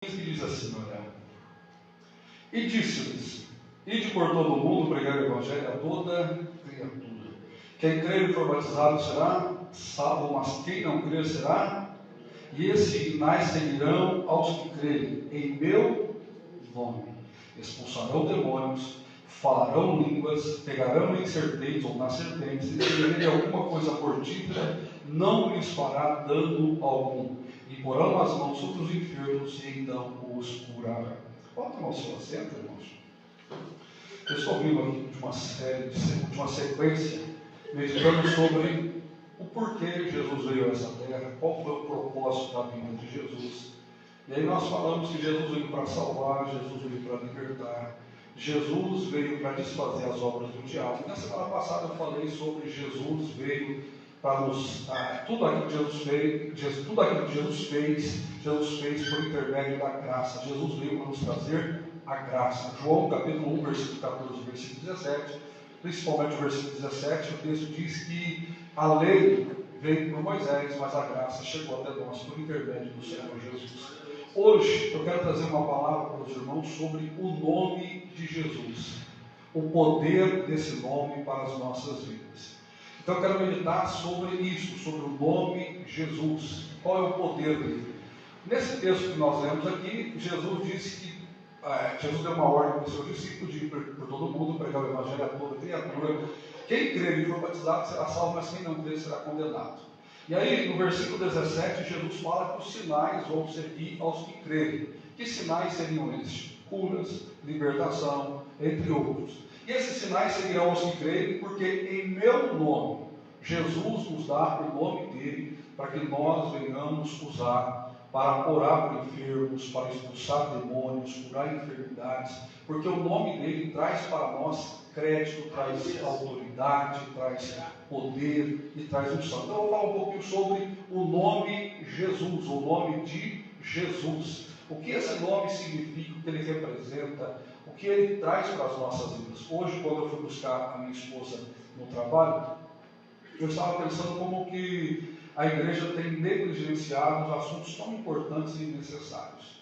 Que diz assim, olha, e disse-lhes, ide por todo o mundo pregar o evangelho a toda criatura. Quem crer e for batizado será salvo, mas quem não crer será. E esses sinais seguirão aos que crerem em meu nome. Expulsarão demônios, falarão línguas, pegarão em serpentes ou nas serpentes, e se beberem alguma coisa mortífera, não lhes fará dano algum. E porão as mãos sobre os enfermos e então os curarão. Pode tomar o seu assento, irmãos? Eu estou vindo aqui de uma sequência, meditando sobre o porquê Jesus veio a essa terra, qual foi o propósito da vinda de Jesus. E aí nós falamos que Jesus veio para salvar, Jesus veio para libertar, Jesus veio para desfazer as obras do diabo. Na semana passada eu falei sobre Jesus veio para nos tudo aquilo que Jesus fez por intermédio da graça. Jesus veio para nos trazer a graça. João capítulo 1, versículo 14, versículo 17, principalmente o versículo 17, o texto diz que a lei veio por Moisés, mas a graça chegou até nós por intermédio do Senhor Jesus. Hoje eu quero trazer uma palavra para os irmãos sobre o nome de Jesus, o poder desse nome para as nossas vidas. Então eu quero meditar sobre isso, sobre o nome Jesus. Qual é o poder dele? Nesse texto que nós lemos aqui, Jesus disse que Jesus deu uma ordem para os seus discípulos de ir por todo mundo, pregar o evangelho a toda criatura. Quem crer e for batizado será salvo, mas quem não crer será condenado. E aí, no versículo 17, Jesus fala que os sinais vão seguir aos que crerem. Que sinais seriam esses? Curas, libertação, entre outros. E esses sinais seguirão aos que crerem, porque em meu nome, Jesus nos dá o nome dele, para que nós venhamos usar para orar por enfermos, para expulsar demônios, curar enfermidades, porque o nome dele traz para nós crédito, traz autoridade, traz poder e traz unção. Então eu vou falar um pouquinho sobre o nome Jesus, o nome de Jesus. O que esse nome significa, o que ele representa, o que ele traz para as nossas vidas. Hoje, quando eu fui buscar a minha esposa no trabalho, eu estava pensando como que a igreja tem negligenciado assuntos tão importantes e necessários.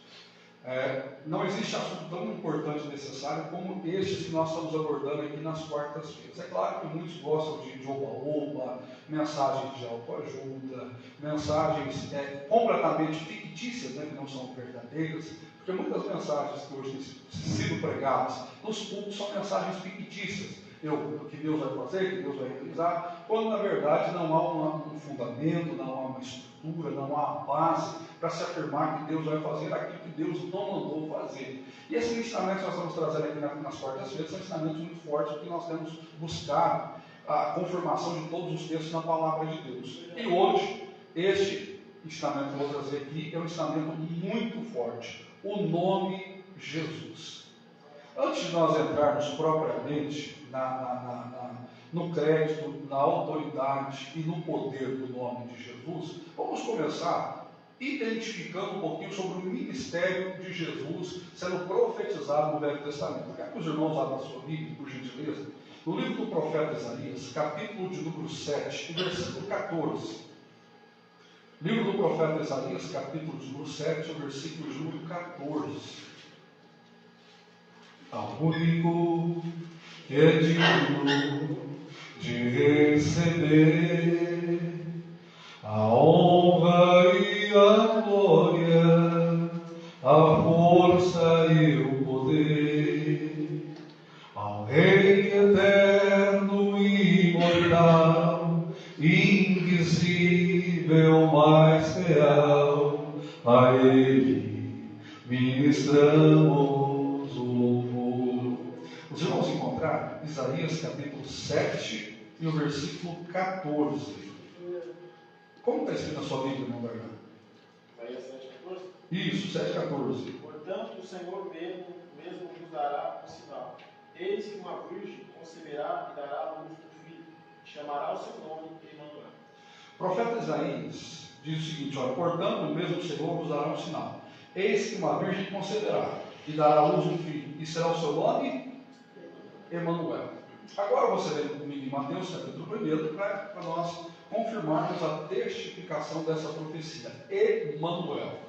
Não existe assunto tão importante e necessário como estes que nós estamos abordando aqui nas quartas-feiras. É claro que muitos gostam de oba-oba, mensagens de autoajuda, mensagens completamente fictícias, que não são verdadeiras, porque muitas mensagens que hoje têm sido pregadas nos cultos são mensagens fictícias. O que Deus vai fazer, que Deus vai realizar, quando na verdade não há um fundamento, não há uma estrutura, não há uma base para se afirmar que Deus vai fazer aquilo que Deus não mandou fazer. E esses ensinamentos que nós estamos trazendo aqui nas quartas-feiras são ensinamentos muito fortes, porque nós temos buscado a confirmação de todos os textos na palavra de Deus. E hoje, este ensinamento que eu vou trazer aqui é um ensinamento muito forte, o nome Jesus. Antes de nós entrarmos propriamente no crédito, na autoridade e no poder do nome de Jesus, vamos começar identificando um pouquinho sobre o ministério de Jesus sendo profetizado no Velho Testamento. Eu quero que os irmãos lá na sua Bíblia, por gentileza, no livro do profeta Isaías, capítulo de número 7, versículo 14. Livro do profeta Isaías, capítulo de número 7, versículo de número 14. Ao único que é digno de receber a honra e a glória, a força e o poder, ao Rei eterno e imortal, invisível, mais real, a Ele ministramos. Os irmãos encontraram Isaías capítulo 7 e o versículo 14. Como está escrito na sua Bíblia, irmão Darlan? Isaías 7,14? Isso, 7,14. Portanto, o Senhor mesmo nos dará um sinal. Eis que uma virgem conceberá e dará à luz um filho, chamará o seu nome Emanuel. O profeta Isaías diz o seguinte: olha, portanto, o mesmo Senhor nos dará um sinal. Eis que uma virgem conceberá e dará à luz um filho, e será o seu nome Emanuel. Agora você vem comigo em Mateus capítulo 1 para nós confirmarmos a testificação dessa profecia. Emanuel.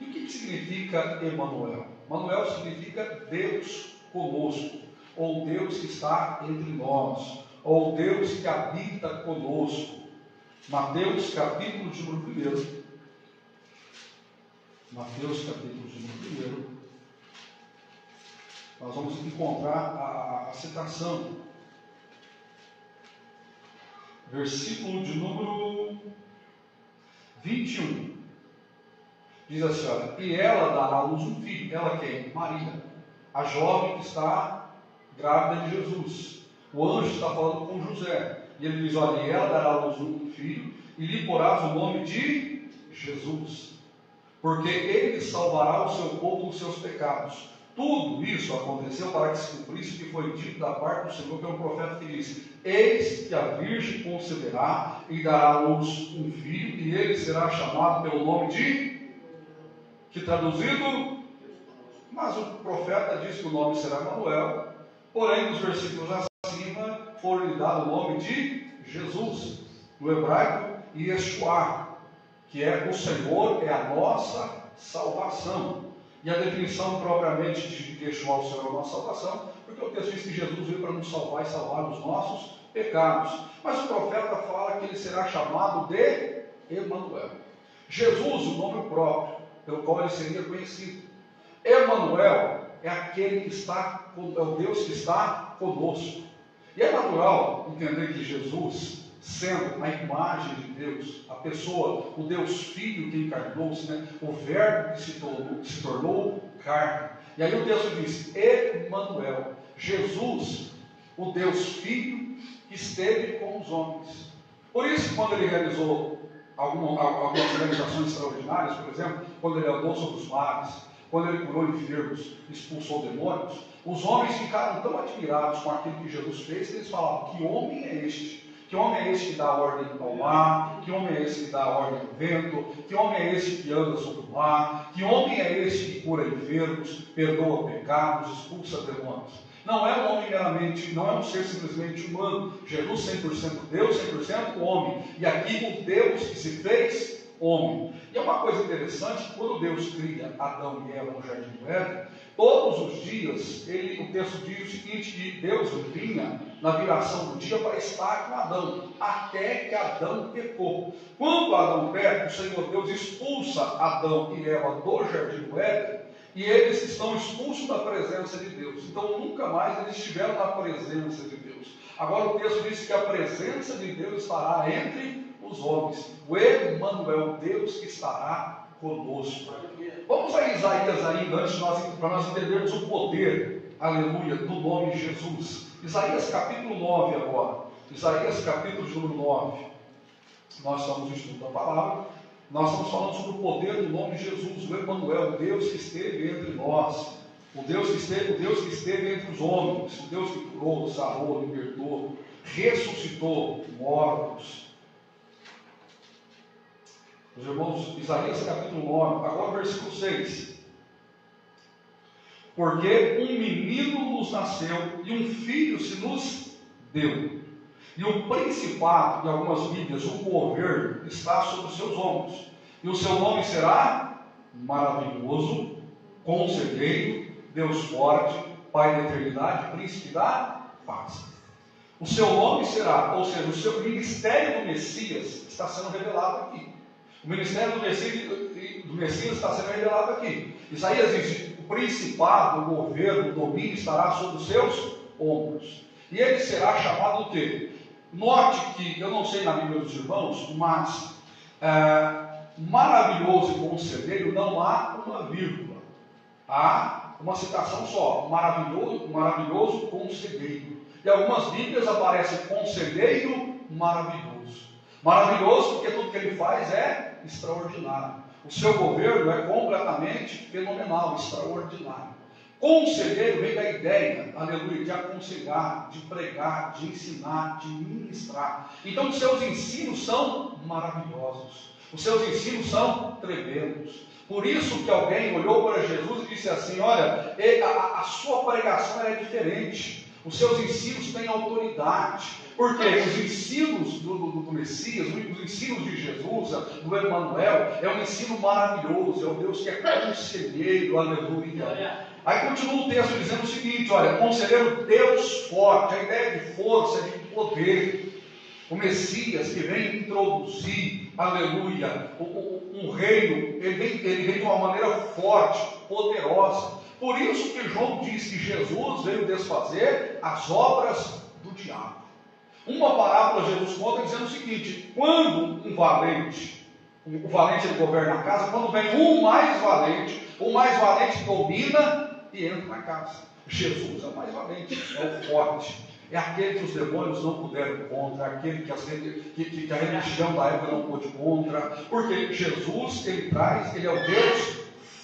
E o que significa Emanuel? Emanuel significa Deus conosco, ou Deus que está entre nós, ou Deus que habita conosco. Mateus capítulo de número 1. Mateus capítulo de número 1. Nós vamos encontrar a citação. Versículo de número 21. Diz assim, olha, e ela dará à luz um filho. Ela quem? Maria, a jovem que está grávida de Jesus. O anjo está falando com José. E ele diz, olha, e ela dará à luz um filho, e lhe porás o nome de Jesus, porque ele salvará o seu povo dos seus pecados. Tudo isso aconteceu para que se cumprisse o que foi dito da parte do Senhor pelo profeta que disse, eis que a virgem conceberá e dará à luz um filho, e ele será chamado pelo nome de... Que traduzido? Mas o profeta diz que o nome será Emanuel, porém nos versículos acima foi-lhe dado o nome de Jesus, no hebraico Yeshua, que é o Senhor, é a nossa salvação. E a definição propriamente de Yeshua, o Senhor, é a nossa salvação, porque o texto diz que Jesus veio para nos salvar e salvar os nossos pecados. Mas o profeta fala que ele será chamado de Emanuel. Jesus, o nome próprio, pelo qual ele seria conhecido. Emanuel é aquele que está, é o Deus que está conosco. E é natural entender que Jesus, sendo a imagem de Deus, a pessoa, o Deus Filho que encarnou-se, né? O Verbo que se tornou carne. E aí o texto diz, Emanuel, Jesus, o Deus Filho que esteve com os homens. Por isso, quando ele realizou algumas realizações extraordinárias, por exemplo, quando ele andou sobre os mares, quando ele curou enfermos, expulsou demônios, os homens ficaram tão admirados com aquilo que Jesus fez, que eles falavam, que homem é este? Que homem é esse que dá ordem ao mar? Que homem é esse que dá ordem ao vento? Que homem é esse que anda sobre o mar? Que homem é esse que cura enfermos, perdoa pecados, expulsa demônios? Não é um homem meramente, não é um ser simplesmente humano. Jesus 100% Deus, 100% homem. E aqui o Deus que se fez homem. E é uma coisa interessante, quando Deus cria Adão e Eva no Jardim do Éden, todos os dias, o texto diz o seguinte, que Deus vinha na viração do dia para estar com Adão, até que Adão pecou. Quando Adão peca, o Senhor Deus expulsa Adão e Eva do Jardim do Éden, e eles estão expulsos da presença de Deus. Então nunca mais eles estiveram na presença de Deus. Agora o texto diz que a presença de Deus estará entre os homens. O Emanuel, Deus que estará conosco. Vamos a Isaías ainda, antes para nós entendermos o poder, aleluia, do nome Jesus. Isaías capítulo 9 agora. Isaías capítulo de número 9. Nós estamos estudando a palavra. Nós estamos falando sobre o poder do nome de Jesus, o Emanuel, o Deus que esteve entre nós, o Deus que esteve entre os homens, o Deus que curou, sarou, libertou, ressuscitou mortos. Os irmãos, Isaías capítulo 9, agora versículo 6. Porque um menino nos nasceu e um filho se nos deu. E o principado, em algumas Bíblias, o governo, está sobre os seus ombros. E o seu nome será Maravilhoso, Conselheiro, Deus Forte, Pai da Eternidade, Príncipe da Paz. O seu nome será, ou seja, o seu ministério do Messias está sendo revelado aqui. O ministério do Messias está sendo revelado aqui. Isaías diz, o principado, o governo, o domínio estará sobre os seus ombros. E ele será chamado o quê? Note que, eu não sei na Bíblia dos irmãos, mas maravilhoso e conselheiro não há uma vírgula. Há uma citação só, maravilhoso conselheiro. E algumas Bíblias aparece conselheiro maravilhoso. Maravilhoso porque tudo que ele faz é extraordinário. O seu governo é completamente fenomenal, extraordinário. Conselheiro vem da ideia, aleluia, de aconselhar, de pregar, de ensinar, de ministrar. Então os seus ensinos são maravilhosos. Os seus ensinos são tremendos. Por isso que alguém olhou para Jesus e disse assim, olha, a sua pregação é diferente. Os seus ensinos têm autoridade. Porque os ensinos do Messias, os ensinos de Jesus, do Emanuel, é um ensino maravilhoso. É um Deus que é conselheiro, aleluia. Aí continua o texto dizendo o seguinte, olha, conselheiro Deus forte, a ideia de força, de poder. O Messias que vem introduzir, aleluia, um reino, ele vem de uma maneira forte, poderosa. Por isso que João diz que Jesus veio desfazer as obras do diabo. Uma parábola Jesus conta dizendo o seguinte: quando um valente, o valente ele governa a casa, quando vem o mais valente domina e entra na casa. Jesus é o mais valente, é o forte. É aquele que os demônios não puderam contra, aquele que a religião da época não pôde contra, porque Jesus, ele é o Deus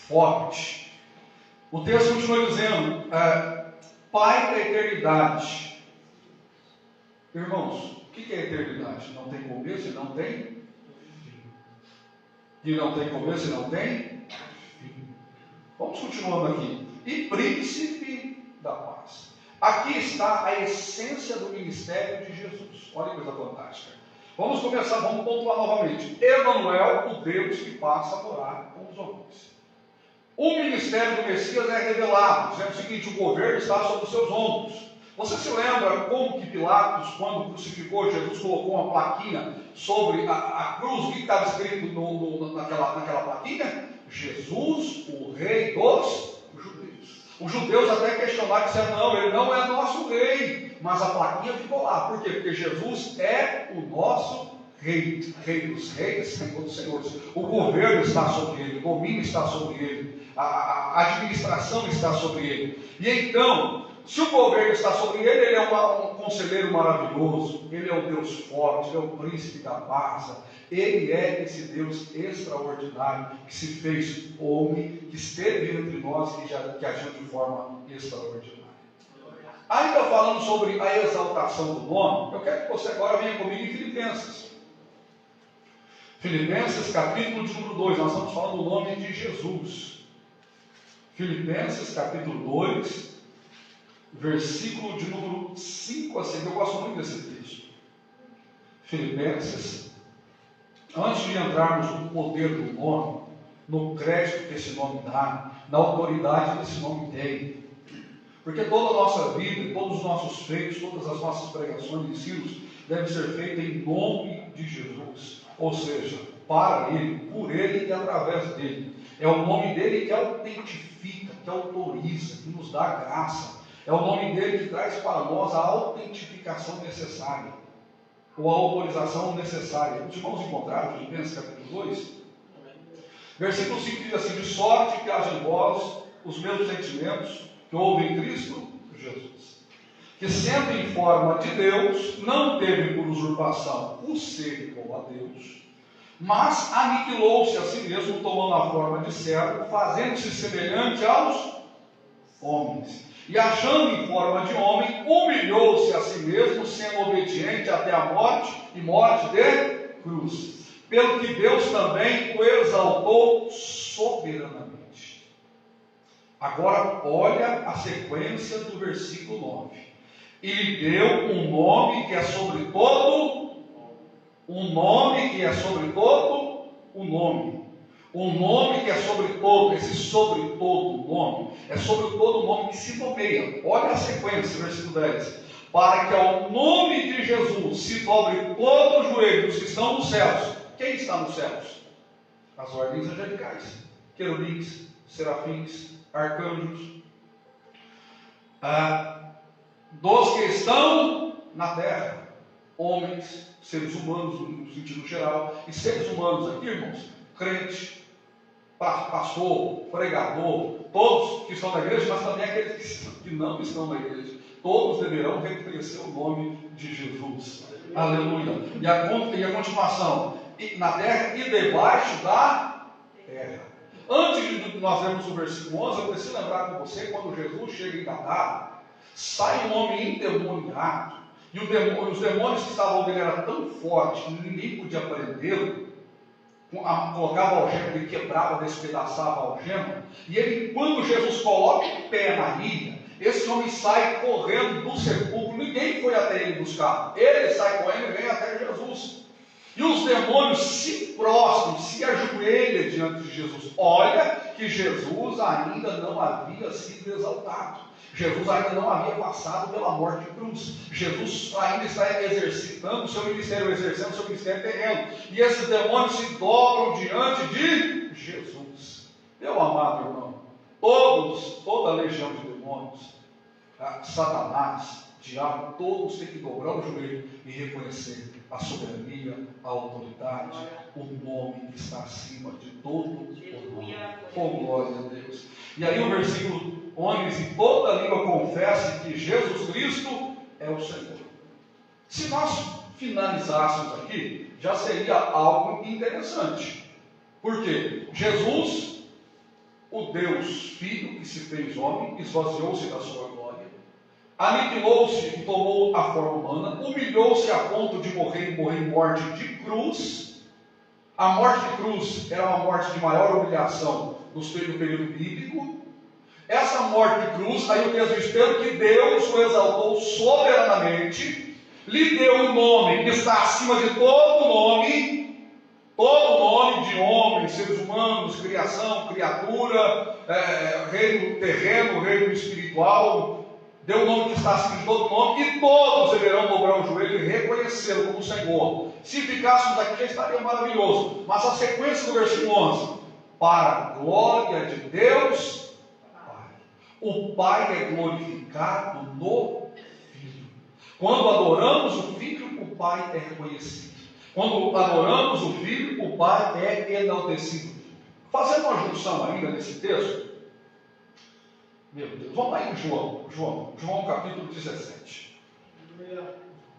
forte. O texto continua dizendo, Pai da eternidade. Irmãos, o que é eternidade? Não tem começo e não tem fim. E não tem começo e não tem fim. Vamos continuando aqui. E príncipe da paz. Aqui está a essência do ministério de Jesus. Olha que coisa fantástica. Vamos pontuar novamente. Emanuel, o Deus que passa a morar com os homens. O ministério do Messias é revelado, dizendo o seguinte: o governo está sobre os seus ombros. Você se lembra como que Pilatos, quando crucificou Jesus, colocou uma plaquinha sobre a cruz? O que estava escrito naquela plaquinha? Jesus, o rei dos judeus. Os judeus até questionaram e disseram: não, ele não é nosso rei. Mas a plaquinha ficou lá. Por quê? Porque Jesus é o nosso rei. Rei dos reis, Senhor dos senhores. O governo está sobre ele, o domínio está sobre ele, a administração está sobre ele. E então, se o governo está sobre ele, ele é um conselheiro maravilhoso, ele é o Deus forte, ele é o príncipe da paz, ele é esse Deus extraordinário, que se fez homem, que esteve entre nós e que agiu de forma extraordinária. Ainda falando sobre a exaltação do nome, eu quero que você agora venha comigo em Filipenses. Filipenses, capítulo de número 2, nós estamos falando do nome de Jesus. Filipenses, capítulo 2, versículo de número 5 a 6. Eu gosto muito desse texto. Filipenses, antes de entrarmos no poder do nome, no crédito que esse nome dá, na autoridade que esse nome tem, porque toda a nossa vida, todos os nossos feitos, todas as nossas pregações e ensinos devem ser feitas em nome de Jesus, ou seja, para Ele, por Ele e através dEle. É o nome dEle que autentifica, que autoriza, que nos dá graça. É o nome dele que traz para nós a autentificação necessária, ou a autorização necessária. Os irmãos encontraram Filipenses capítulo 2? Versículo 5 diz assim: de sorte que haja em vós os mesmos sentimentos que houve em Cristo Jesus, que sendo em forma de Deus, não teve por usurpação o ser igual a Deus, mas aniquilou-se a si mesmo, tomando a forma de servo, fazendo-se semelhante aos homens. E achando em forma de homem, humilhou-se a si mesmo, sendo obediente até a morte, e morte de cruz. Pelo que Deus também o exaltou soberanamente. Agora, olha a sequência do versículo 9. E lhe deu um nome que é sobre todo, um nome que é sobre todo o nome. Um nome que é sobre todo, esse sobre todo nome, é sobre todo nome que se nomeia. Olha a sequência, versículo 10. Para que ao nome de Jesus se dobre todo o joelho dos que estão nos céus. Quem está nos céus? As ordens angelicais, querubins, serafins, arcanjos, dos que estão na terra, homens, seres humanos no sentido geral, e seres humanos aqui, irmãos, crente, pastor, pregador, todos que estão na igreja, mas também aqueles que não estão na igreja, todos deverão reconhecer o nome de Jesus. Aleluia. E a continuação, na terra e debaixo da terra. Antes de nós vermos o versículo 11, eu preciso lembrar com você, quando Jesus chega em Gadara, sai um homem endemoniado, e os demônios que estavam dele eram tão fortes que ninguém podia prendê-lo. Colocava a algema, ele quebrava, despedaçava a algema, e ele, quando Jesus coloca o pé na ilha, esse homem sai correndo do sepulcro, ninguém foi até ele buscar, ele sai correndo e vem até Jesus. E os demônios se prostram, se ajoelham diante de Jesus. Olha que Jesus ainda não havia sido exaltado. Jesus ainda não havia passado pela morte de cruz. Jesus ainda está exercitando o seu ministério, exercendo o seu ministério terreno. E esses demônios se dobram diante de Jesus. Meu amado irmão, toda a legião de demônios, Satanás, diabo, todos têm que dobrar o joelho e reconhecer a soberania, a autoridade, o nome que está acima de todo o nome. Oh, glória a Deus. E aí o versículo 11: toda língua confessa que Jesus Cristo é o Senhor. Se nós finalizássemos aqui, já seria algo interessante. Por quê? Jesus, o Deus Filho que se fez homem, esvaziou-se da sua glória, aniquilou-se e tomou a forma humana, humilhou-se a ponto de morrer em morte de cruz. A morte de cruz era uma morte de maior humilhação do período bíblico. Essa morte de cruz, aí o texto diz, pelo que Deus o exaltou soberanamente, lhe deu um nome que está acima de todo nome de homens, seres humanos, criação, criatura, reino terreno, reino espiritual. Deu um nome que está acima de todo nome, e todos deverão dobrar o joelho e reconhecê-lo como Senhor. Se ficássemos aqui já estaria maravilhoso. Mas a sequência do versículo 11: para a glória de Deus Pai. O Pai é glorificado no Filho. Quando adoramos o Filho, o Pai é reconhecido. Quando adoramos o Filho, o Pai é enaltecido. Fazendo uma junção ainda nesse texto, meu Deus, vamos lá em João capítulo 17.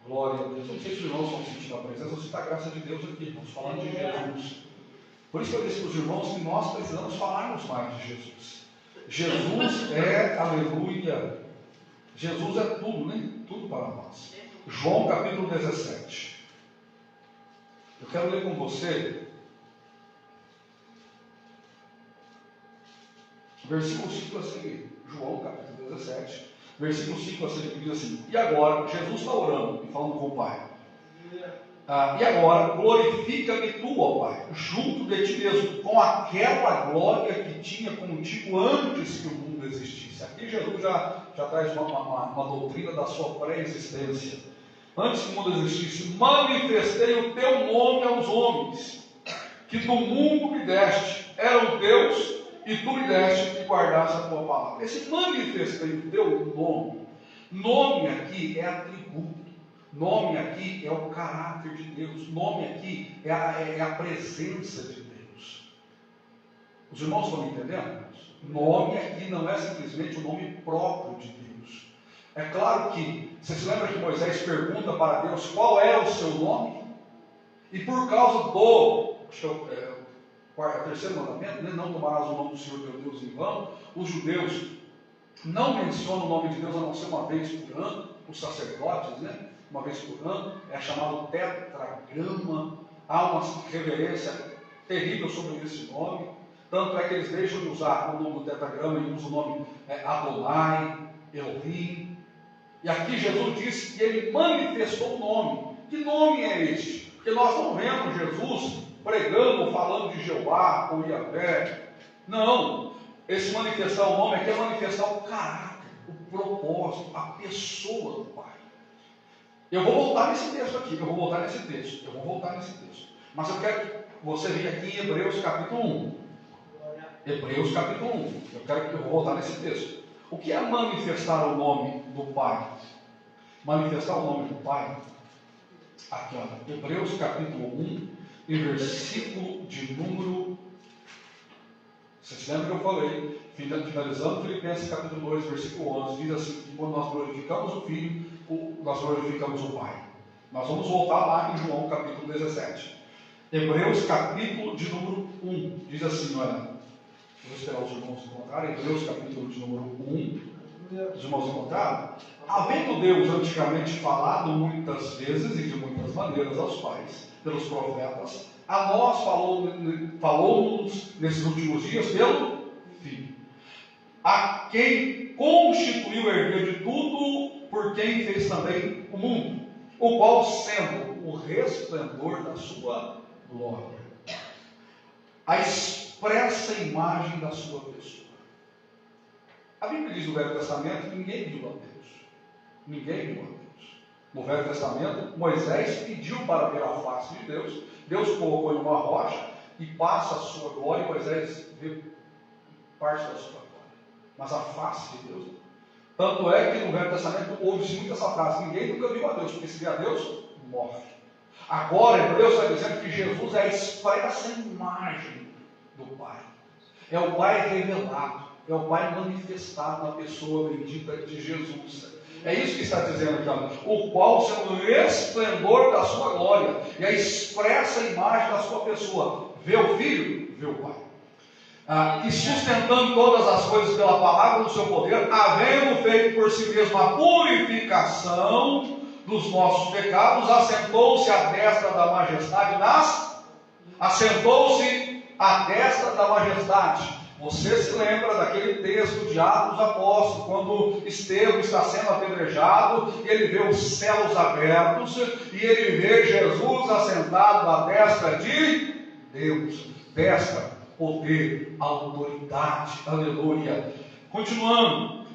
Glória a Deus. Eu não sei se os irmãos estão sentindo a presença, ou se está a graça de Deus aqui, irmãos, falando de Jesus. Por isso que eu disse para os irmãos que nós precisamos falarmos mais de Jesus. Jesus é, aleluia, Jesus é tudo, né? Tudo para nós. João capítulo 17. Eu quero ler com você versículo 5 a seguir. João capítulo 17, versículo 5 a seguir, diz assim: e agora, Jesus está orando e falando com o Pai. E agora, glorifica-me tu, ó Pai, junto de ti mesmo, com aquela glória que tinha contigo antes que o mundo existisse. Aqui Jesus já traz uma doutrina da sua pré-existência. Antes que o mundo existisse, manifestei o teu nome aos homens, que do mundo me deste, eram teus, e tu me deste e guardaste a tua palavra. Esse manifestei o teu nome aqui é atributo. Nome aqui é o caráter de Deus. Nome aqui é a presença de Deus. Os irmãos estão me entendendo? Nome aqui não é simplesmente o nome próprio de Deus. É claro que, você se lembra que Moisés pergunta para Deus qual é o seu nome? E por causa do terceiro mandamento, né? Não tomarás o nome do Senhor teu Deus em vão, os judeus não mencionam o nome de Deus a não ser uma vez por ano, os sacerdotes, né? Uma vez por ano, é chamado tetragrama. Há uma reverência terrível sobre esse nome, tanto é que eles deixam de usar o nome do tetragrama e usam o nome Adonai, Elohim. E aqui Jesus disse que ele manifestou o nome. Que nome é este? Porque nós não vemos Jesus pregando, falando de Jeová ou Yahvé. Não. Esse manifestar o nome aqui é manifestar o caráter, o propósito, a pessoa do Pai. Eu vou voltar nesse texto aqui, Mas eu quero que você venha aqui em Hebreus capítulo 1. Hebreus capítulo 1. Eu vou voltar nesse texto. O que é manifestar o nome do Pai? Manifestar o nome do Pai? Aqui, ó, Hebreus capítulo 1, e versículo de número... Você se lembra que eu falei, finalizando Filipenses capítulo 2, versículo 11, diz assim, que quando nós glorificamos o Filho, nós glorificamos o Pai. Nós vamos voltar lá em João capítulo 17. Hebreus capítulo de número 1, diz assim, olha, vou esperar os irmãos encontrarem, Hebreus capítulo de número 1, os irmãos encontraram? Havendo Deus antigamente falado muitas vezes e de muitas maneiras aos pais, pelos profetas, a nós falou-nos nesses últimos dias pelo Filho, a quem constituiu o herdeiro de tudo, por quem fez também o mundo, o qual, sendo o resplendor da sua glória, a expressa imagem da sua pessoa. A Bíblia diz no Velho Testamento que ninguém viu a Deus. Ninguém viu a Deus. No Velho Testamento, Moisés pediu para ver a face de Deus. Deus colocou em uma rocha e passa a sua glória, e Moisés vê parte da sua glória. Mas a face de Deus não. Tanto é que no Velho Testamento ouve-se muito essa frase: ninguém nunca viu a Deus, porque se vê a Deus, morre. Agora, Hebreus está dizendo que Jesus é a expressa imagem do Pai. É o Pai revelado, é o Pai manifestado na pessoa bendita de Jesus. É isso que está dizendo aqui, o qual, sendo o resplendor da sua glória e a expressa imagem da sua pessoa, vê o Filho, vê o Pai. E sustentando todas as coisas pela palavra do seu poder, havendo feito por si mesmo a purificação dos nossos pecados, assentou-se à destra da majestade assentou-se à destra da majestade. Você se lembra daquele texto de Atos dos Apóstolos, quando Estevão está sendo apedrejado, e ele vê os céus abertos, e ele vê Jesus assentado à destra de Deus. Destra, poder, autoridade, aleluia. Continuando,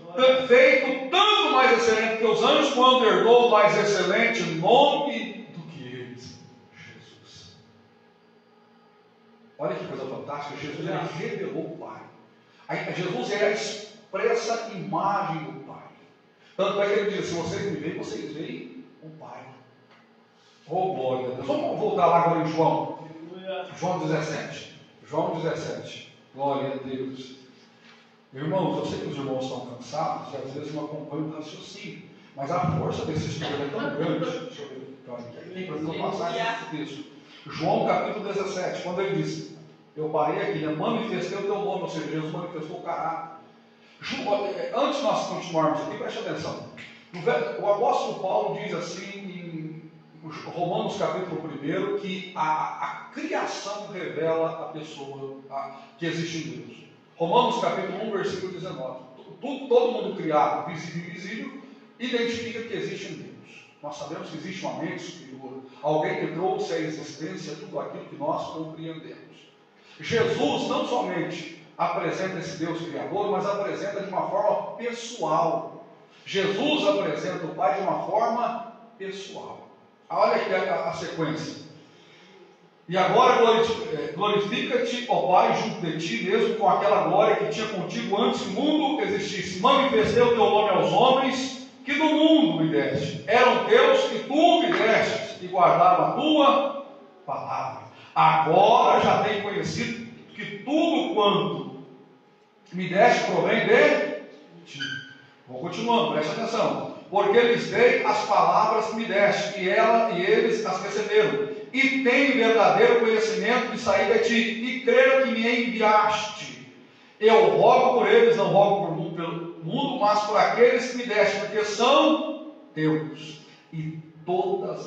feito tanto mais excelente que os anjos, quando herdou o mais excelente nome do que eles, Jesus. Olha que coisa fantástica, Jesus ele revelou o Pai. Jesus é a expressa imagem do Pai. Tanto é que ele diz: se vocês me veem, vocês veem o Pai. Oh, glória a Deus. Vamos voltar lá agora em João 17. João 17. Glória a Deus. Irmãos, eu sei que os irmãos estão cansados e às vezes não acompanham o raciocínio, mas a força desse estudo é tão grande. Deixa eu ver para não passar esse texto. João capítulo 17, quando ele diz: eu parei aqui, né? Manifestei o teu nome, ou seja, Jesus manifestou o caráter. Antes de nós continuarmos aqui, preste atenção. O apóstolo Paulo diz assim em Romanos capítulo 1, que a criação revela a pessoa que existe em Deus. Romanos capítulo 1, versículo 19. Todo mundo criado, visível e invisível, identifica que existe em Deus. Nós sabemos que existe uma mente superior, alguém que trouxe à existência tudo aquilo que nós compreendemos. Jesus não somente apresenta esse Deus Criador, mas apresenta de uma forma pessoal. Jesus apresenta o Pai de uma forma pessoal. Olha aqui a sequência. E agora glorifica-te, ó Pai, junto de ti mesmo, com aquela glória que tinha contigo antes que o mundo existisse. Manifestei o teu nome aos homens, que do mundo me deste. Eram teus que tu me destes, e guardavam a tua palavra. Agora já tenho conhecido que tudo quanto me deste provém de ti. Vou continuando, preste atenção. Porque lhes dei as palavras que me deste, e eles as receberam, e têm verdadeiro conhecimento de sair de ti, e creram que me enviaste. Eu rogo por eles, não rogo pelo mundo, mas por aqueles que me deste, porque são teus, e todas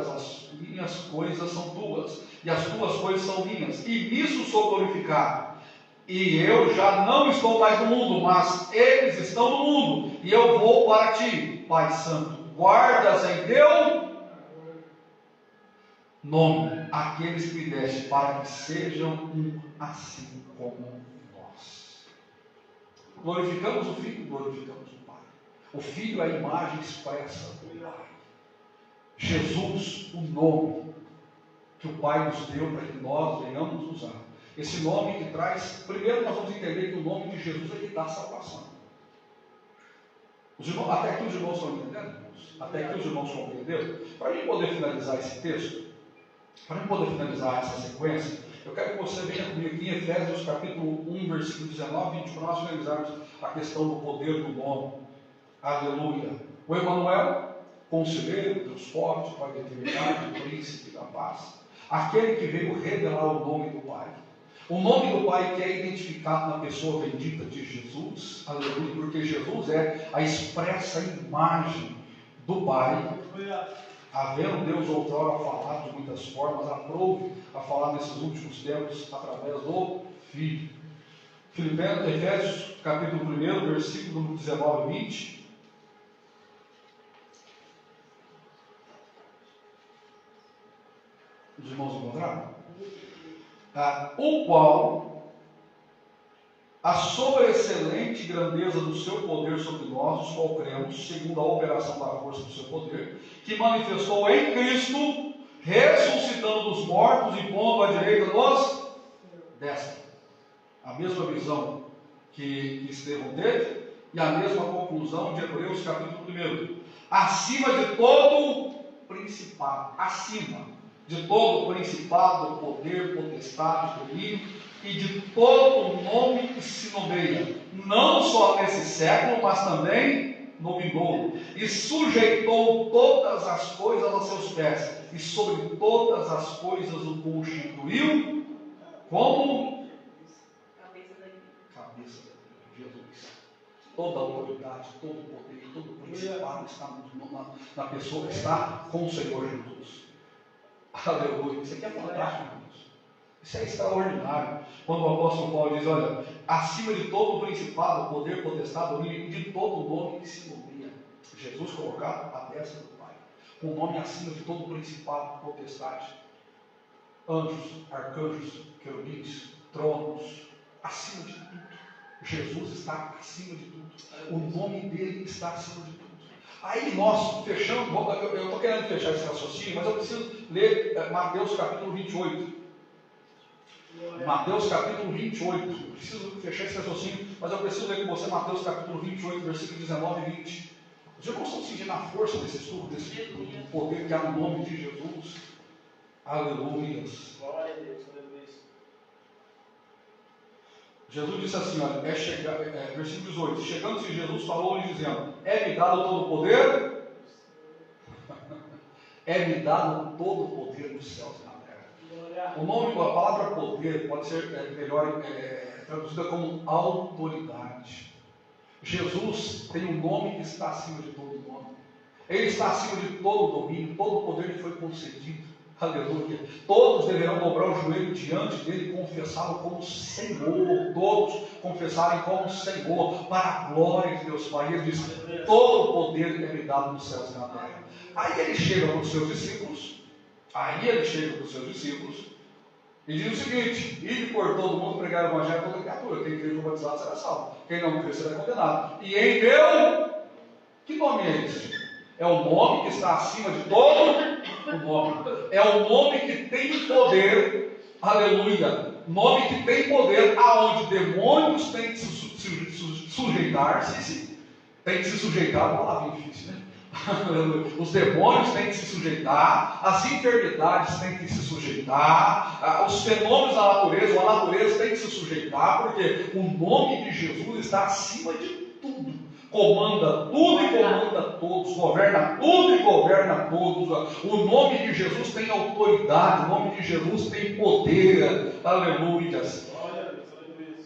as minhas coisas são tuas, e as tuas coisas são minhas, e nisso sou glorificado. E eu já não estou mais no mundo, mas eles estão no mundo, e eu vou para ti, Pai Santo. Guardas em teu nome aqueles que me deste, para que sejam um assim como nós. Glorificamos o Filho, glorificamos o Pai. O Filho é a imagem expressa do Pai. Jesus, o nome que o Pai nos deu para que nós venhamos usar. Esse nome que traz, primeiro nós vamos entender que o nome de Jesus é que dá salvação. Até aqui os irmãos estão entendendo? Até aqui os irmãos compreenderam? Para mim poder finalizar esse texto, para mim poder finalizar essa sequência, eu quero que você venha comigo aqui em Efésios capítulo 1, versículo 19 e 20, para nós finalizarmos a questão do poder do nome. Aleluia. O Emanuel, conselheiro, Deus forte, Pai da eternidade, príncipe da paz, aquele que veio revelar o nome do Pai. O nome do Pai que é identificado na pessoa bendita de Jesus, aleluia, porque Jesus é a expressa imagem do Pai. Havendo Deus outrora falado de muitas formas, aprove a falar nesses últimos tempos através do Filho. Efésios, capítulo 1, versículo número 19 e 20. Os irmãos encontraram? O qual, a sobreexcelente grandeza do seu poder sobre nós, os qual cremos, segundo a operação da força do seu poder, que manifestou em Cristo, ressuscitando dos mortos e pondo à direita dos destra. A mesma visão que Estevão teve e a mesma conclusão de Hebreus capítulo 1. Acima de todo principado, acima de todo principado, poder, potestade, domínio e de todo nome que se nomeia, não só nesse século, mas também no vindouro, e sujeitou todas as coisas a seus pés, e sobre todas as coisas o constituiu como cabeça de Jesus. Toda a autoridade, todo o poder, todo o principado está na pessoa que está com o Senhor Jesus. Aleluia. Isso aqui é fantástico, irmãos. Isso é extraordinário. Quando o apóstolo Paulo diz, olha, acima de todo o principado, poder, potestade, domínio, e de todo o nome que se nomeia. Jesus colocado à destra do Pai. Um nome acima de todo o principado, potestade. Anjos, arcanjos, querubins, tronos, acima de tudo. Jesus está acima de tudo. O nome dele está acima de tudo. Aí nós fechamos, eu estou querendo fechar esse raciocínio, mas eu preciso ler Mateus capítulo 28. Mateus capítulo 28. Eu preciso fechar esse raciocínio, mas eu preciso ler com você Mateus capítulo 28, versículo 19 e 20. Os irmãos estão sentindo a força desse estudo, do poder que há no nome de Jesus. Aleluia. Glória a Deus, aleluia. Jesus disse assim, olha, versículo 18, chegando-se Jesus falou-lhe dizendo, é-me dado todo o poder, é-me dado todo o poder nos céus e na terra. O nome, a palavra poder pode ser melhor traduzida como autoridade. Jesus tem um nome que está acima de todo nome. Ele está acima de todo domínio, todo o poder que foi concedido. Aleluia. Todos deverão dobrar o joelho diante dele e confessá-lo como Senhor. Todos confessarem como Senhor, para a glória de Deus Pai. Ele diz, todo o poder é me dado nos céus e na terra. Aí ele chega para os seus discípulos, e diz o seguinte, ide por todo mundo pregar o evangelho a toda criatura. Quem crer e for batizado será salvo. Quem não crer será condenado. E em meu, que nome é esse? É o nome que está acima de todo o nome. É o nome que tem poder, aleluia. Nome que tem poder, aonde demônios têm que se sujeitar-se. Tem que se sujeitar, uma palavra difícil, né? Os demônios têm que se sujeitar, as enfermidades têm que se sujeitar, os fenômenos da natureza, ou a natureza tem que se sujeitar, porque o nome de Jesus está acima de tudo. Comanda tudo e comanda todos, governa tudo e governa todos. O nome de Jesus tem autoridade, o nome de Jesus tem poder. Aleluia.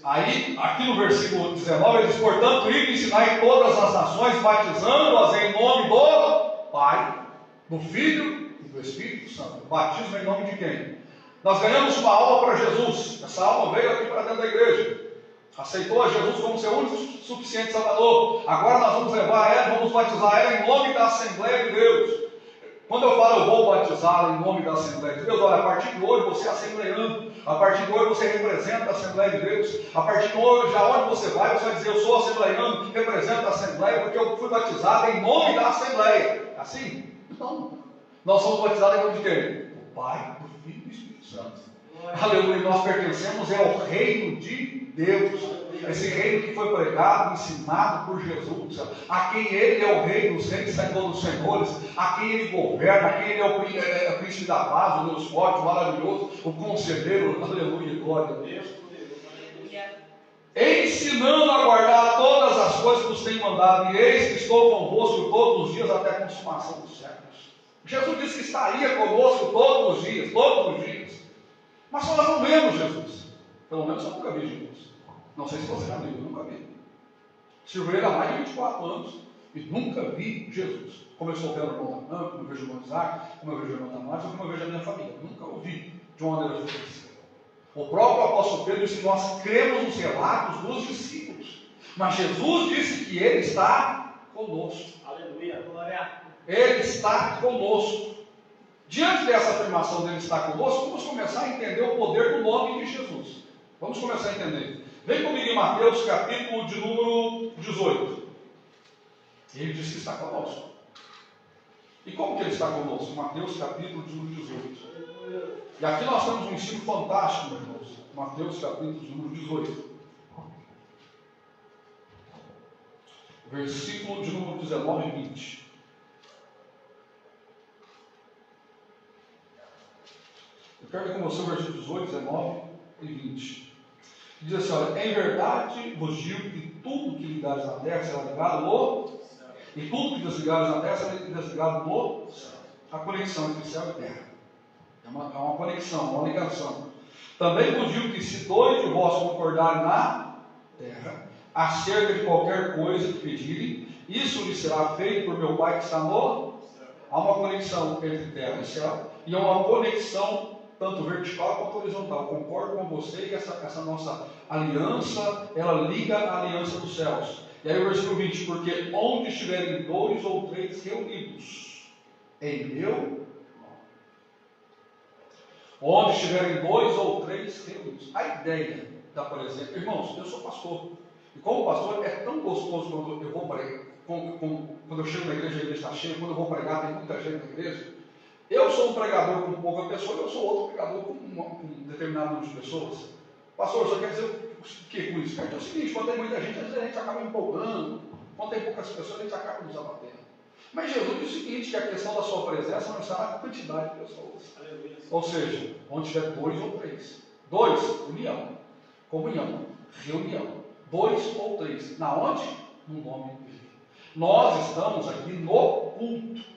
Aí, aqui no versículo 19, ele diz, portanto, ide ensinar em todas as nações, batizando-as em nome do Pai, do Filho e do Espírito Santo. Batismo em nome de quem? Nós ganhamos uma alma para Jesus. Essa alma veio aqui para dentro da igreja. Aceitou a Jesus como seu único suficiente Salvador. Agora nós vamos levar ela, vamos batizar ela em nome da Assembleia de Deus. Quando eu falo eu vou batizá-la em nome da Assembleia de Deus, olha, a partir de hoje você é assembleando, a partir de hoje você representa a Assembleia de Deus, a partir de hoje, aonde você vai dizer, eu sou assembleiano, represento a Assembleia, porque eu fui batizado em nome da Assembleia. Assim? Não. Nós somos batizados em nome de quem? O Pai, do Filho e do Espírito Santo. Aleluia, nós pertencemos ao reino de Deus, esse reino que foi pregado, ensinado por Jesus, a quem ele é o rei dos reis, Senhor dos senhores, a quem ele governa, a quem ele é o príncipe da paz, o Deus forte, o maravilhoso, o conselheiro, aleluia, glória a Deus. Ensinando a guardar todas as coisas que os tem mandado, e eis que estou convosco todos os dias até a consumação dos séculos. Jesus disse que estaria conosco todos os dias, mas nós não vemos Jesus. Pelo menos eu nunca vi Jesus. Não sei se você já viu, eu nunca vi. Sirvo ele há mais de 24 anos e nunca vi Jesus. Como eu sou vendo o irmão Danão, como eu vejo o irmão Isaac, como eu vejo o irmão Damares, como eu vejo a minha família. Nunca ouvi de uma maneira física. O próprio apóstolo Pedro disse que nós cremos nos relatos dos discípulos. Mas Jesus disse que Ele está conosco. Aleluia. Glória. Ele está conosco. Diante dessa afirmação dele estar conosco, vamos começar a entender o poder do nome de Jesus. Vamos começar a entender. Vem comigo em Mateus, capítulo de número 18. Ele diz que está conosco. E como que ele está conosco? Mateus, capítulo de número 18. E aqui nós temos um ensino fantástico, meus irmãos. Mateus, capítulo de número 18. Versículo de número 19 e 20. Eu quero ler com você o versículo 18, 19 e 20. Diz assim, olha, em verdade vos digo que tudo que ligares na terra será ligado no céu. E tudo que desligares na terra será desligado no céu. A conexão entre céu e terra. É uma conexão, uma ligação. Também vos digo que se dois de vós concordarem na terra, acerca de qualquer coisa que pedirem, isso lhe será feito por meu Pai que está no céu. Há uma conexão entre terra e céu, e há uma conexão tanto vertical quanto horizontal. Concordo com você que essa nossa aliança, ela liga a aliança dos céus. E aí o versículo 20, porque onde estiverem 2 ou 3 reunidos em meu nome. Onde estiverem 2 ou 3 reunidos. A ideia da, por exemplo, irmãos, eu sou pastor. E como pastor, é tão gostoso quando eu vou pregar, quando eu chego na igreja, a igreja está cheia, quando eu vou pregar, tem muita gente na igreja. Eu sou um pregador com pouca pessoa, eu sou outro pregador com um determinado número de pessoas. Pastor, só quer dizer o que com isso? É o seguinte, quando tem muita gente, às vezes a gente acaba empolgando. Quando tem poucas pessoas, a gente acaba nos abatendo. Mas Jesus diz o seguinte, que a questão da sua presença não está na quantidade de pessoas. Aleluia. Ou seja, onde tiver 2 ou 3. 2, união. Comunhão. Reunião. 2 ou 3. Na onde? No nome dele. Nós estamos aqui no culto.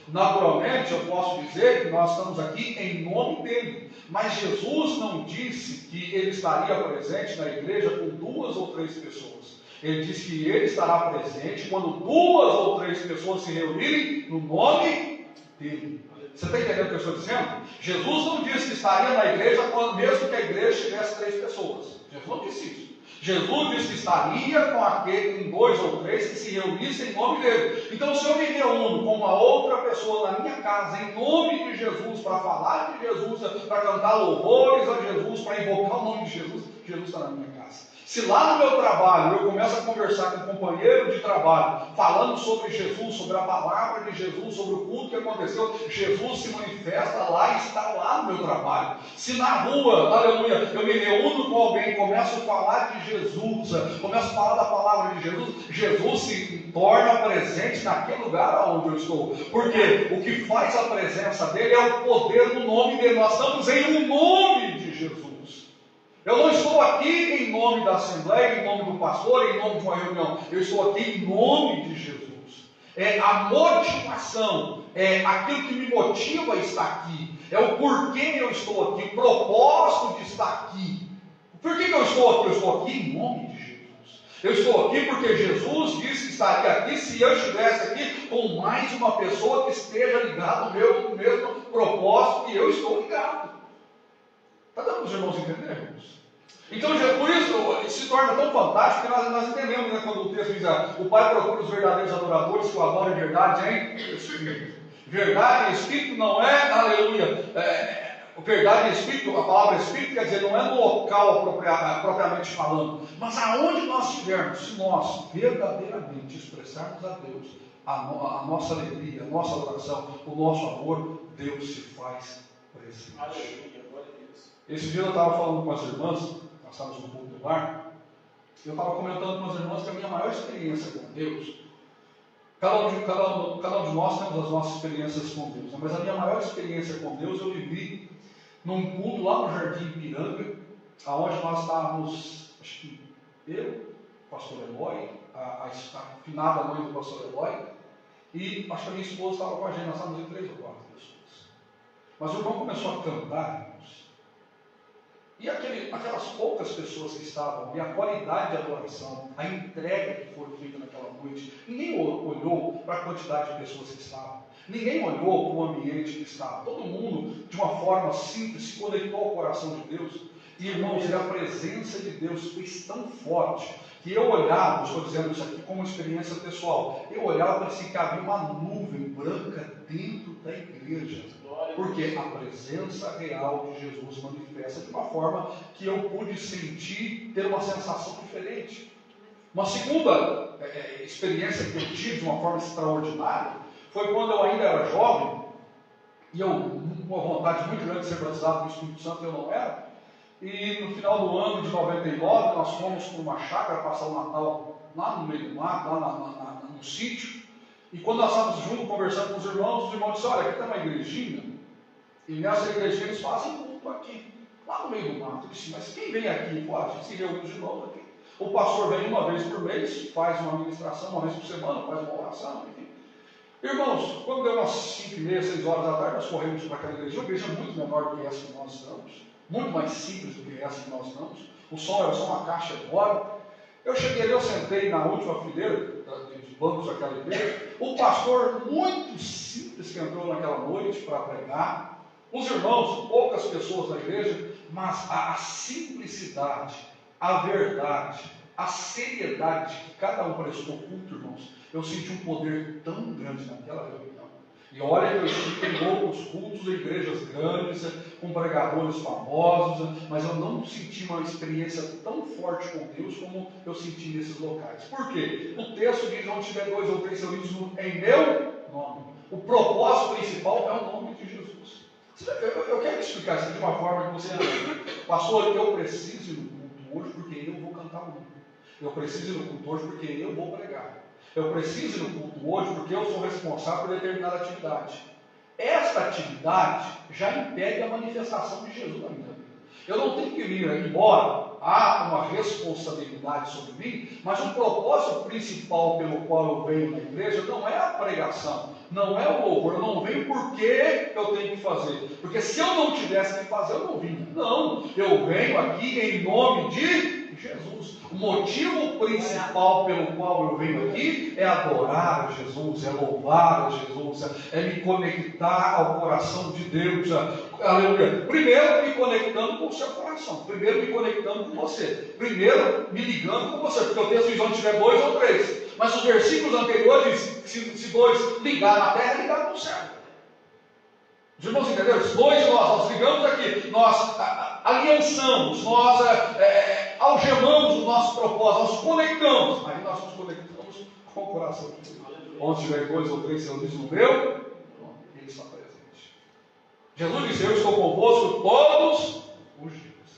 Naturalmente, eu posso dizer que nós estamos aqui em nome dele. Mas Jesus não disse que ele estaria presente na igreja com 2 ou 3 pessoas. Ele disse que ele estará presente quando 2 ou 3 pessoas se reunirem no nome dele. Você está entendendo o que eu estou dizendo? Jesus não disse que estaria na igreja mesmo que a igreja tivesse 3 pessoas. Jesus não disse isso. Jesus disse que estaria com 2 ou 3 que se reunissem em nome dele. Então, se eu me reúno com uma outra pessoa na minha casa, em nome de Jesus, para falar de Jesus, para cantar louvores a Jesus, para invocar o nome de Jesus, Jesus está na minha casa. Se lá no meu trabalho eu começo a conversar com um companheiro de trabalho, falando sobre Jesus, sobre a palavra de Jesus, sobre o culto que aconteceu, Jesus se manifesta lá e está lá no meu trabalho. Se na rua, aleluia, eu me reúno com alguém, começo a falar de Jesus, começo a falar da palavra de Jesus, Jesus se torna presente naquele lugar onde eu estou. Porque o que faz a presença dele é o poder do nome dele. Nós estamos em um nome de Jesus. Eu não estou aqui em nome da Assembleia, em nome do pastor, em nome de uma reunião. Eu estou aqui em nome de Jesus. É a motivação, é aquilo que me motiva a estar aqui. É o porquê eu estou aqui, o propósito de estar aqui. Por que eu estou aqui? Eu estou aqui em nome de Jesus. Eu estou aqui porque Jesus disse que estaria aqui se eu estivesse aqui com mais uma pessoa que esteja ligada ao meu mesmo propósito que eu estou ligado. Está dando para os irmãos entendermos? Então, por isso se torna tão fantástico que nós entendemos, né, quando o texto diz: o Pai procura os verdadeiros adoradores que o adoram em verdade em Espírito. Verdade em Espírito não é, aleluia, verdade em Espírito, a palavra Espírito quer dizer, não é no local propriamente falando, mas aonde nós estivermos, se nós verdadeiramente expressarmos a Deus a nossa alegria, a nossa oração, o nosso amor, Deus se faz presente. Aleluia, glória a Deus. Esse dia eu estava falando com as irmãs, nós estávamos no culto do lar, eu estava comentando com as irmãs que a minha maior experiência com Deus, cada um de nós temos as nossas experiências com Deus, mas a minha maior experiência com Deus eu vivi num culto lá no Jardim Ipiranga, aonde nós estávamos, acho que eu, o pastor Eloy, a afinada mãe do pastor Eloy, e acho que a minha esposa estava com a gente, nós estávamos em 3 ou 4 pessoas. Mas o irmão começou a cantar, irmãos. E aquelas poucas pessoas que estavam, e a qualidade de adoração, a entrega que foi feita naquela noite, ninguém olhou para a quantidade de pessoas que estavam, ninguém olhou para o ambiente que estava, todo mundo, de uma forma simples, se conectou ao coração de Deus. E, irmãos, a presença de Deus fez tão forte que eu olhava, estou dizendo isso aqui como experiência pessoal, eu olhava e parecia que havia uma nuvem branca dentro da igreja. Porque a presença real de Jesus manifesta de uma forma que eu pude sentir, ter uma sensação diferente. Uma segunda experiência que eu tive de uma forma extraordinária foi quando eu ainda era jovem, e eu, com uma vontade muito grande de ser batizado no Espírito Santo, eu não era. E no final do ano de 99, nós fomos para uma chácara passar o Natal lá no meio do mato, lá no sítio. E quando nós estávamos juntos conversando com os irmãos disseram: olha, aqui tem uma igrejinha, e nessa igrejinha eles fazem culto aqui, lá no meio do mato. Eu disse: mas quem vem aqui? Pô, a gente se reúne de novo aqui. O pastor vem uma vez por mês, faz uma administração, uma vez por semana, faz uma oração, enfim. Irmãos, quando deu umas 5h30, 6 horas da tarde, nós corremos para aquela igreja. Uma igreja muito menor do que essa que nós estamos, muito mais simples do que essa que nós estamos. O som era só uma caixa de óleo. Eu cheguei ali, eu sentei na última fileira dos bancos daquela igreja. O pastor, muito simples, que entrou naquela noite para pregar. Os irmãos, poucas pessoas na igreja, mas a simplicidade, a verdade, a seriedade que cada um prestou culto, irmãos, eu senti um poder tão grande naquela reunião. E olha que eu estive em outros cultos de igrejas grandes, com pregadores famosos, mas eu não senti uma experiência tão forte com Deus como eu senti nesses locais. Por quê? O texto diz: onde tiver 2 ou 3 reunidos em meu nome. O propósito principal é o nome de Jesus. Eu quero explicar isso de uma forma que você entenda. Pastor, eu preciso ir no culto hoje porque eu vou cantar muito. Eu preciso ir no culto hoje porque eu vou pregar. Eu preciso ir no culto hoje porque eu sou responsável por determinada atividade. Esta atividade já impede a manifestação de Jesus na minha vida. Eu não tenho que ir, embora há uma responsabilidade sobre mim, mas o propósito principal pelo qual eu venho na igreja não é a pregação, não é o louvor. Eu não venho porque eu tenho que fazer. Porque se eu não tivesse que fazer, eu não vinha. Não, eu venho aqui em nome de Jesus. O motivo principal pelo qual eu venho aqui é adorar a Jesus, é louvar a Jesus, é me conectar ao coração de Deus. Aleluia. Primeiro me conectando com o seu coração, primeiro me conectando com você, primeiro me ligando com você, porque o texto diz: onde tiver 2 ou 3. Mas os versículos anteriores dizem: se 2 ligar na terra, ligar no céu. Os irmãos entenderam? Se 2 de nós ligamos aqui, nós aliançamos, nós algemamos o nosso propósito, nós conectamos. Aí nós nos conectamos com o coração de Deus. Onde tiver 2 ou 3 reunidos no meu, Ele está presente. Jesus disse: eu estou convosco todos os dias.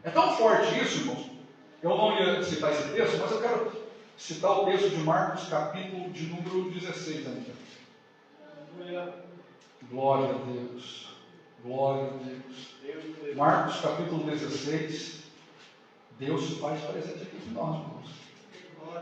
É tão forte isso, irmãos. Eu não ia citar esse texto, mas eu quero citar o texto de Marcos, capítulo de número 16 ainda. Glória a Deus. Glória a Deus. Marcos, capítulo 16. Deus se faz presente aqui em nós, irmãos.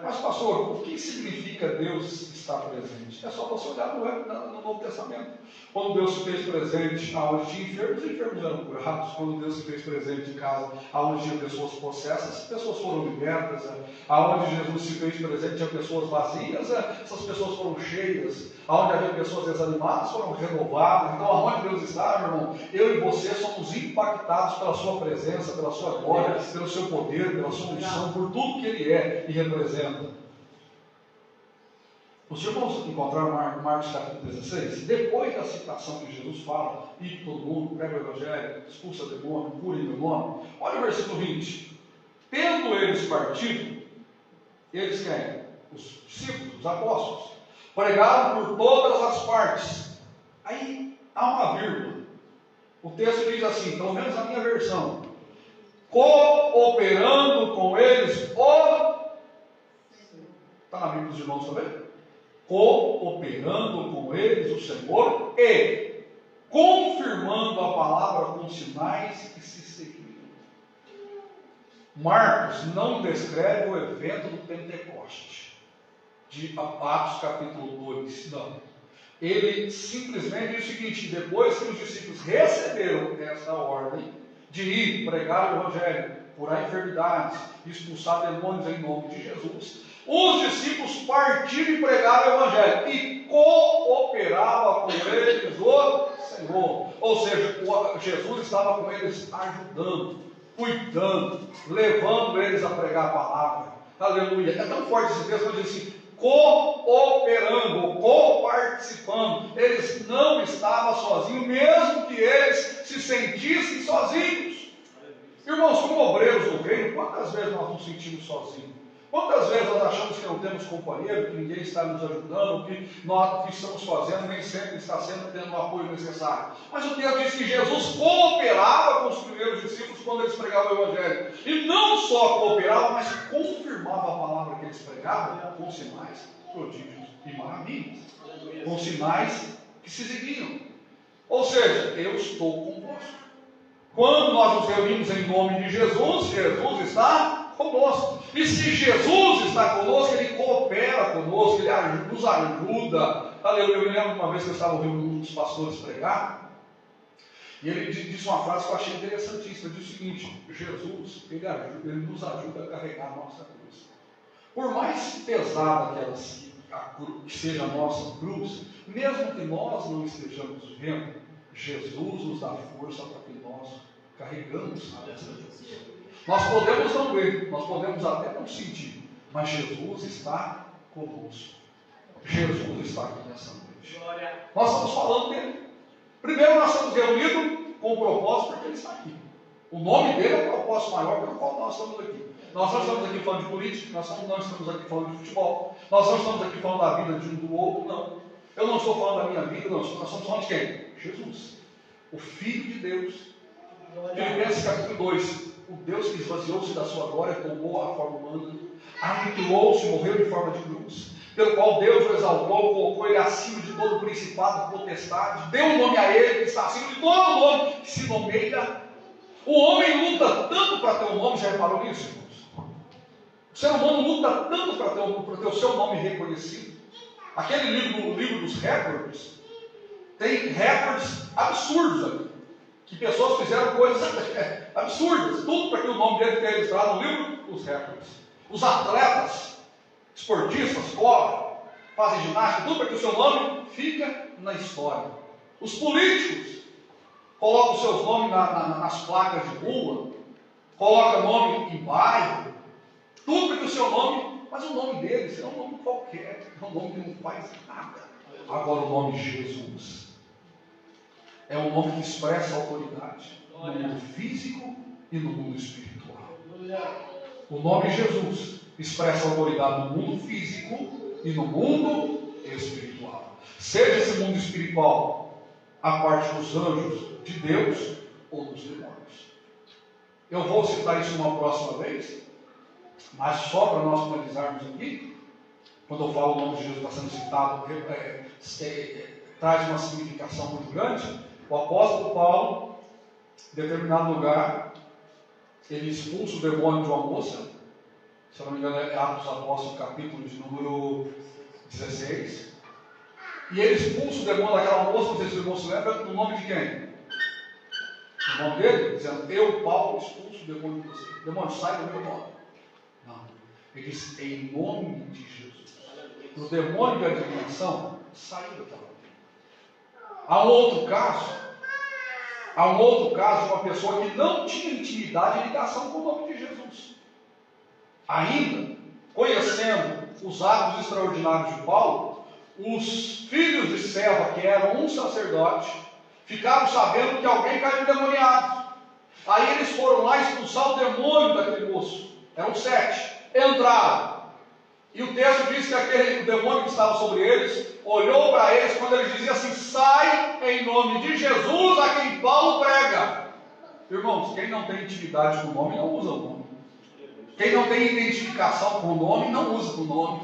Mas, pastor, o que significa Deus estar presente? É só você olhar no Novo Testamento. Quando Deus se fez presente aonde tinha enfermos, os enfermos eram curados. Quando Deus se fez presente em casa, aonde tinha pessoas possessas, pessoas foram libertas. Aonde Jesus se fez presente, tinha pessoas vazias, essas pessoas foram cheias. Aonde havia pessoas desanimadas, foram renovadas. Então, aonde Deus está, meu irmão, eu e você somos impactados pela sua presença, pela sua glória, pelo seu poder, pela sua unção, por tudo que Ele é e representa. Os irmãos encontraram Marcos capítulo 16, depois da citação que Jesus fala: ide todo mundo, prega o evangelho, expulsa demônio, cura em meu nome. Olha o versículo 20. Tendo eles partido, eles quem? Os discípulos, os apóstolos, pregaram por todas as partes. Aí há uma vírgula. O texto diz assim, pelo menos a minha versão: cooperando com eles está na Bíblia dos irmãos também? Cooperando com eles o Senhor e confirmando a palavra com sinais que se seguiram. Marcos não descreve o evento do Pentecoste, de Atos capítulo 2, não. Ele simplesmente diz o seguinte: depois que os discípulos receberam essa ordem de ir pregar o evangelho, curar enfermidades, expulsar demônios em nome de Jesus, os discípulos partiram e pregaram o evangelho e cooperava com eles o Senhor. Ou seja, Jesus estava com eles ajudando, cuidando, levando eles a pregar a palavra. Aleluia. É tão forte esse texto, que diz assim, cooperando, coparticipando. Eles não estavam sozinhos, mesmo que eles se sentissem sozinhos. Irmãos, como obreiros do reino, quantas vezes nós nos sentimos sozinhos? Quantas vezes nós achamos que não temos companheiro, que ninguém está nos ajudando, que nós que estamos fazendo nem sempre está sendo tendo o apoio necessário. Mas o texto diz que Jesus cooperava com os primeiros discípulos quando eles pregavam o Evangelho. E não só cooperava, mas confirmava a palavra que eles pregavam com sinais, prodígios e maravilhas. Com sinais que se seguiam. Ou seja, eu estou convosco. Quando nós nos reunimos em nome de Jesus, Jesus está conosco. E se Jesus está conosco, Ele coopera conosco, Ele nos ajuda. Aleluia. Eu me lembro de uma vez que eu estava ouvindo um dos pastores pregar, e ele disse uma frase que eu achei interessantíssima. Ele disse o seguinte: Jesus, Ele nos ajuda a carregar a nossa cruz. Por mais pesada que seja a nossa cruz, mesmo que nós não estejamos vendo, Jesus nos dá força para que nós carregamos essa cruz. Nós podemos não ver, nós podemos até não sentir, mas Jesus está conosco. Jesus está aqui nessa noite. Nós estamos falando dele. Primeiro nós estamos reunidos com o propósito porque ele está aqui. O nome dele é o propósito maior pelo qual nós estamos aqui. Nós não estamos aqui falando de política, nós não estamos aqui falando de futebol, nós não estamos aqui falando da vida de um do outro, não. Eu não estou falando da minha vida, não. Nós estamos falando de quem? Jesus, o Filho de Deus. Filipenses capítulo 2. O Deus que esvaziou-se da sua glória, tomou a forma humana, aniquilou-se, morreu de forma de cruz, pelo qual Deus o exaltou, colocou ele acima de todo principado, potestade, deu um nome a ele, que está acima de todo nome, que se nomeia. O homem luta tanto para ter um nome, já reparou nisso, irmãos? O ser humano luta tanto para ter o seu nome reconhecido. Aquele livro dos recordes, tem recordes absurdos aqui, que pessoas fizeram coisas absurdas, tudo para que o nome dele tenha registrado no livro dos recordes. Os atletas, esportistas, correm, fazem ginástica, tudo para que o seu nome fique na história. Os políticos colocam os seus nomes nas placas de rua, colocam nome em bairro, tudo para que o seu nome, mas o nome deles é um nome qualquer, é um nome que não faz nada. Agora o nome Jesus é um nome que expressa autoridade no mundo físico e no mundo espiritual. O nome Jesus expressa autoridade no mundo físico e no mundo espiritual. Seja esse mundo espiritual a parte dos anjos de Deus ou dos demônios. Eu vou citar isso uma próxima vez, mas só para nós finalizarmos aqui, quando eu falo o nome de Jesus está sendo citado, traz uma significação muito grande. O apóstolo Paulo, em determinado lugar, ele expulsa o demônio de uma moça, se eu não me engano é Atos dos Apóstolos, capítulo de número 16, e ele expulsa o demônio daquela moça, não sei se o irmão se lembra, no nome de quem? O nome dele, dizendo, eu, Paulo, expulso o demônio de você. O demônio sai do meu nome. Não, ele diz, em nome de Jesus. O demônio de adivinação saiu daquela moça. Há um outro caso de uma pessoa que não tinha intimidade e ligação com o nome de Jesus. Ainda, conhecendo os atos extraordinários de Paulo, os filhos de Seva, que eram um sacerdote, ficaram sabendo que alguém caiu endemoniado. Aí eles foram lá expulsar o demônio daquele moço. Eram 7. Entraram. E o texto diz que o demônio que estava sobre eles olhou para eles quando eles diziam assim: sai em nome de Jesus a quem Paulo prega. Irmãos, quem não tem intimidade com o nome não usa o nome. Quem não tem identificação com o nome não usa o nome.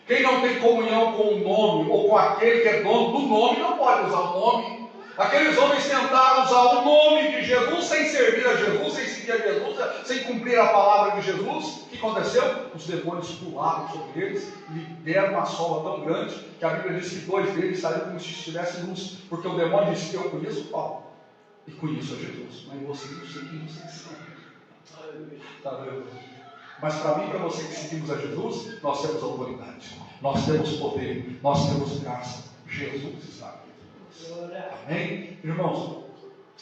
Quem não tem comunhão com o nome ou com aquele que é dono do nome não pode usar o nome. Aqueles homens tentaram usar o nome de Jesus sem servir a Jesus, sem seguir a Jesus, sem cumprir a palavra de Jesus. O que aconteceu? Os demônios pularam sobre eles e deram uma sova tão grande que a Bíblia diz que 2 deles saíram como se estivessem nus, porque o demônio disse: eu conheço Paulo e conheço a Jesus, mas vocês não sei quem vocês são. Está vendo? Mas para mim e para você que seguimos a Jesus, nós temos autoridade, nós temos poder, nós temos graça. Jesus está aqui. Amém? Irmãos,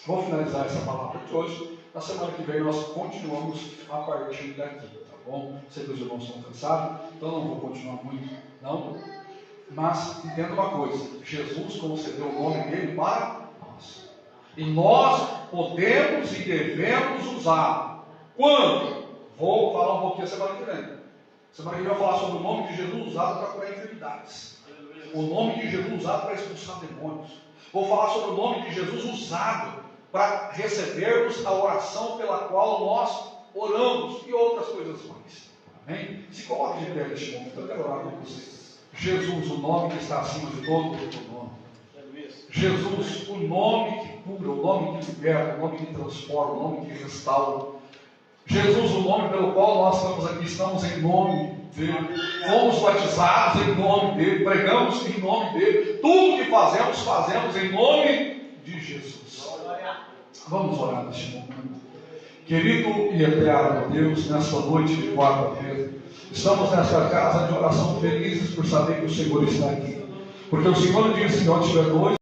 vou finalizar essa palavra de hoje Na semana que vem nós continuamos a partir daqui, tá bom? Sei que os irmãos estão cansados, então não vou continuar muito, não. Mas entenda uma coisa: Jesus concedeu o nome dele para nós. E nós podemos e devemos usar. Quando? Vou falar um pouquinho semana que vem. Semana que vem eu vou falar sobre o nome de Jesus usado para curar enfermidades. O nome de Jesus usado para expulsar demônios. Vou falar sobre o nome de Jesus usado para recebermos a oração pela qual nós oramos e outras coisas mais. Amém? Se coloque de pé neste momento, eu quero orar com vocês. Jesus, o nome que está acima de todo outro nome. Jesus, o nome que cura, o nome que liberta, o nome que transforma, o nome que restaura. Jesus, o nome pelo qual nós estamos aqui, estamos em nome dele. Fomos batizados em nome dele, pregamos em nome dele. Tudo que fazemos, fazemos em nome de Jesus. Vamos orar neste momento. Querido e eterno Deus, nesta noite de quarta-feira, estamos nesta casa de oração felizes por saber que o Senhor está aqui. Porque o Senhor disse: onde tiver dois